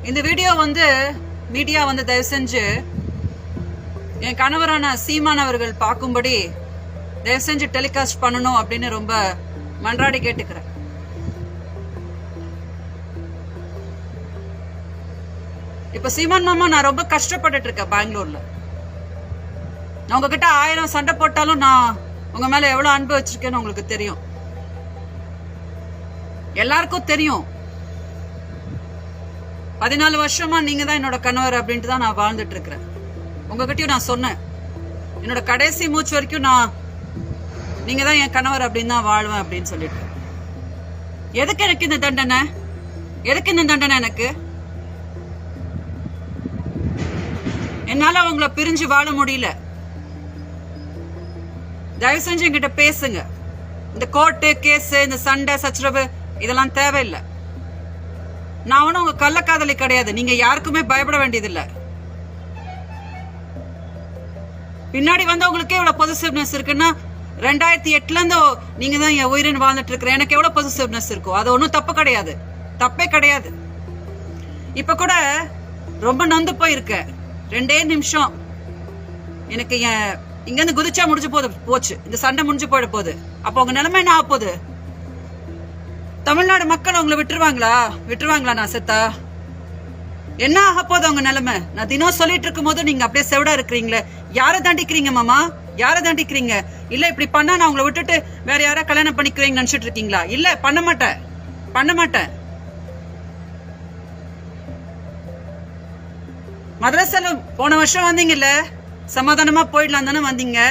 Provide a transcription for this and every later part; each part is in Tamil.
இந்த வீடியோ மீடியா தயவு செஞ்சு என் கணவரான சீமான் அவர்கள் பார்க்கும்படி தயவு செஞ்சு டெலிகாஸ்ட் பண்ணணும் அப்படின்னு ரொம்ப மன்றாடி கேட்டுக்கிறேன். இப்ப சீமான் மாமா, நான் ரொம்ப கஷ்டப்பட்டுட்டு இருக்கேன் பெங்களூர்ல. நான் உங்ககிட்ட 1000 சண்டை போட்டாலும் நான் உங்க மேல எவ்வளவு அன்பு வச்சிருக்கேன்னு உங்களுக்கு தெரியும், எல்லாருக்கும் தெரியும். 14 வருஷமா நீங்க தான் என்னோட கணவர் அப்படின்ட்டு தான் நான் வாழ்ந்துட்டு இருக்கிறேன். உங்ககிட்டயும் நான் சொன்னேன், என்னோட கடைசி மூச்சு வரைக்கும் நான் நீங்க தான் என் கணவர் அப்படின்னு தான் வாழ்வேன் அப்படின்னு சொல்லிட்டு. எதுக்கு எனக்கு இந்த தண்டனை? எதுக்கு இந்த தண்டனை? எனக்கு என்னால உங்களை பிரிஞ்சு வாழ முடியல. தயவு செஞ்சு என்கிட்ட பேசுங்க. இந்த கோர்ட்டு கேஸ், இந்த சண்டை சச்சரவு இதெல்லாம் தேவையில்லை. நான் ஒன்னும் உங்க கள்ளக்காதலி கிடையாது. நீங்க யாருக்குமே பயப்பட வேண்டியதில்லை. பின்னாடி உங்களுக்கே எவ்வளவு பொசிட்டிவ்னஸ் இருக்குன்னா 2008ல இருந்து நீங்க தான் என் உயிரின் வாழ்ந்துட்டு இருக்கிற. எனக்கு எவ்வளவு பொசிட்டிவ்னஸ் இருக்கும், அது ஒன்றும் தப்பு கிடையாது, தப்பே கிடையாது. இப்ப கூட ரொம்ப நொந்து போயிருக்க. 2 நிமிஷம் எனக்கு இங்க இருந்து குதிச்சா முடிஞ்சு போச்சு, இந்த சண்டை முடிஞ்சு போயிட போகுது. அப்ப உங்க நிலைமை என்ன ஆக போகுது? தமிழ்நாடு மக்கள் உங்களை விட்டுருவாங்களா? நான் செத்தா என்ன ஆக போகுது உங்க நிலைமை? நான் தினம் சொல்லிட்டு இருக்கும் போது நீங்க அப்படியே செவிடா இருக்கிறீங்களே. யாரை தண்டிக்கிறீங்க மாமா? யாரை தண்டிக்கிறீங்க? இல்ல இப்படி பண்ணா நான் உங்களை விட்டுட்டு வேற யாரா கல்யாணம் பண்ணிக்கிறீங்க நினைச்சிட்டு இருக்கீங்களா? இல்ல, பண்ண மாட்டேன். மதரசால போன வருஷம் வந்தீங்கல்ல, சமாதானமா போயிடலாம் தானே வந்தீங்க.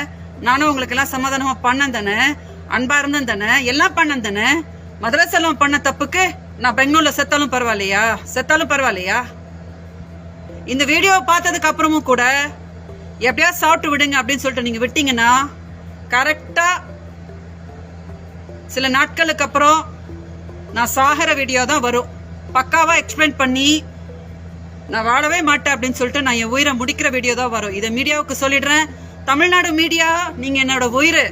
நானும் உங்களுக்கு எல்லாம் சமாதானமா பண்ணேன் தானே, அன்பா இருந்தேன் தானே, எல்லாம் பண்ணேன் தானே. மதரசால பண்ண தப்புக்கு நான் பெங்களூர்ல செத்தாலும் பரவாயில்லையா? இந்த வீடியோ பார்த்ததுக்கு அப்புறமும் கூட எப்படியா சாப்பிட்டு விடுங்க அப்படின்னு சொல்லிட்டு நீங்க விட்டீங்கன்னா கரெக்டா சில நாட்களுக்கு அப்புறம் நான் சாகர வீடியோ தான் வரும். பக்காவா எக்ஸ்பிளைன் பண்ணி நான் வாழவே மாட்டேன் அப்படின்னு சொல்லிட்டு நான் என் உயிரை முடிக்கிற வீடியோ தான் வரும். இதை மீடியாவுக்கு சொல்லிடுறேன். தமிழ்நாடு மீடியா, நீங்க என்னோட உயிர்.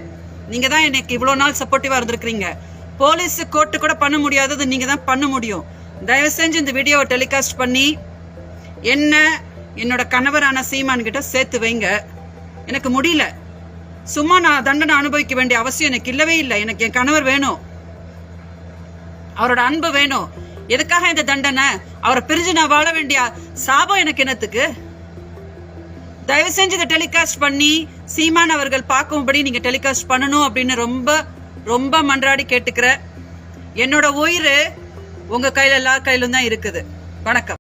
நீங்க தான் எனக்கு இவ்வளவு நாள் சப்போர்ட்டிவா இருந்திருக்கீங்க. போலீஸ் கோர்ட்டு கூட பண்ண முடியாதது நீங்க தான் பண்ண முடியும். தயவு செஞ்சு இந்த வீடியோவை டெலிகாஸ்ட் பண்ணி என்னோட கணவரான சீமான் கிட்ட சேர்த்து வைங்க. எனக்கு முடியல. சும்மா நான் தண்டனை அனுபவிக்க வேண்டிய அவசியம் எனக்கு இல்லவே இல்லை. எனக்கு என் கணவர் வேணும், அவரோட அன்பு வேணும். எதுக்காக இந்த தண்டனை? அவரை பிரிஞ்சு நான் வாழ வேண்டிய சாபம் எனக்கு என்னத்துக்கு? தயவு செஞ்சு இதை டெலிகாஸ்ட் பண்ணி சீமான் அவர்கள் பார்க்கும்படி நீங்க டெலிகாஸ்ட் பண்ணணும் அப்படின்னு ரொம்ப ரொம்ப மன்றாடி கேட்டுக்கிறேன். என்னோட உயிர் உங்க கையில எல்லா கையிலும் தான் இருக்குது. வணக்கம்.